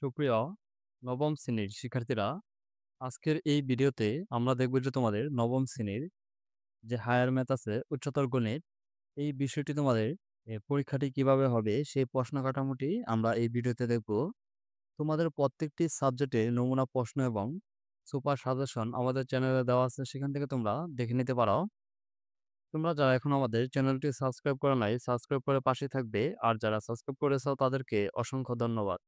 সুপ্রিয় নবম শ্রেণীর শিক্ষার্থীরা, আজকের এই ভিডিওতে আমরা দেখব যে তোমাদের নবম শ্রেণীর যে হায়ার ম্যাথ আছে, উচ্চতর গণিত, এই বিষয়টি তোমাদের পরীক্ষাটি কিভাবে হবে সেই প্রশ্ন কাঠামোটি আমরা এই ভিডিওতে দেখব। তোমাদের প্রত্যেকটি সাবজেক্টে নমুনা প্রশ্ন এবং সুপার সাজেশন আমাদের চ্যানেলে দেওয়া আছে, সেখান থেকে তোমরা দেখে নিতে পারো। তোমরা যারা এখন আমাদের চ্যানেলটি সাবস্ক্রাইব করা নাই, সাবস্ক্রাইব করে পাশে থাকবে, আর যারা সাবস্ক্রাইব করেছো তাদেরকে অসংখ্য ধন্যবাদ।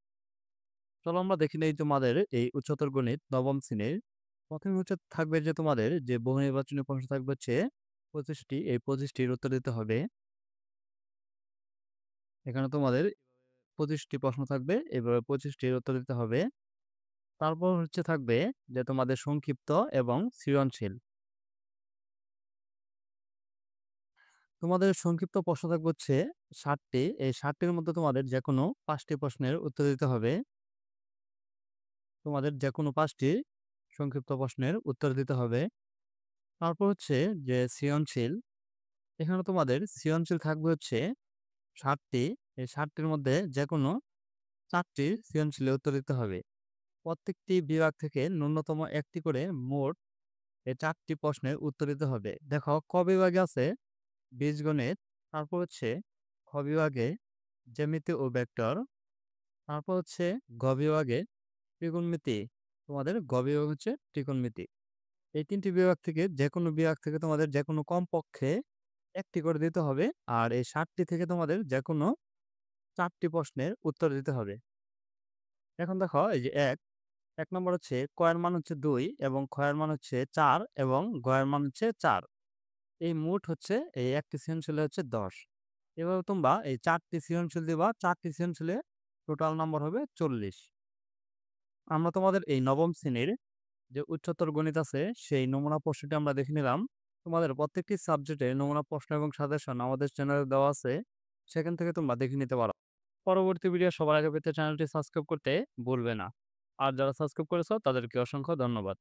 চলো আমরা দেখি নেই তোমাদের এই উচ্চতর গণিত নবম শ্রেণীর। প্রথমে থাকবে যে তোমাদের যে বহু নির্বাচনী প্রশ্ন থাকবে হচ্ছে 25টি। এই 25টির উত্তর দিতে হবে। এখানে তোমাদের 25টি প্রশ্ন থাকবে, এভাবে 25টির উত্তর দিতে হবে। তারপর থাকবে যে তোমাদের সংক্ষিপ্ত এবং সৃজনশীল। তোমাদের সংক্ষিপ্ত প্রশ্ন থাকবে হচ্ছে 60টি। এই 60টির মধ্যে তোমাদের যে কোনো 5টি প্রশ্নের উত্তর দিতে হবে। তোমাদের যে কোনো 5টি সংক্ষিপ্ত প্রশ্নের উত্তর দিতে হবে। তারপর যে সৃজনশীল। এখানে তোমাদের সৃজনশীল থাকবে 60টি। এই 60টির মধ্যে যেকোনো 4টি সৃজনশীলের উত্তর দিতে হবে। প্রত্যেকটি বিভাগ থেকে ন্যূনতম একটি করে মোট এই 4টি প্রশ্নের উত্তর দিতে হবে। দেখো, ক বিভাগে আছে বীজগণিত, তারপর খ বিভাগে জ্যামিতি ও ভেক্টর, তারপর গ বিভাগে ত্রিকোণমিতি। তোমাদের গ বিভাগ ত্রিকোণমিতি। এই 3টি বিভাগ থেকে যেকোনো বিভাগ থেকে তোমাদের যেকোনো কমপক্ষে একটি করে দিতে হবে। আর এই 60টি থেকে তোমাদের যেকোনো 4টি প্রশ্নের উত্তর দিতে হবে। এখন দেখো, এই যে এক নম্বর ক এর মান 2 এবং খ এর মান 4 এবং গ এর মান 4। এই মোট এই একটি সৃজনশীলে 10। এভাবে তোমরা এই 4টি সৃজনশীল দিবা, 4টি সৃজনশীলে টোটাল নাম্বার হবে 40। আমরা তোমাদের এই নবম শ্রেণীর যে উচ্চতর গণিত আছে সেই নমুনা প্রশ্নটি আমরা দেখে নিলাম। তোমাদের প্রত্যেকটি সাবজেক্টে নমুনা প্রশ্ন এবং সাজেশন আমাদের চ্যানেলে দেওয়া আছে, সেখান থেকে তোমরা দেখে নিতে পারো। পরবর্তী ভিডিও সবার আগে পেতে চ্যানেলটি সাবস্ক্রাইব করতে ভুলবে না। আর যারা সাবস্ক্রাইব করেছো তাদেরকে অসংখ্য ধন্যবাদ।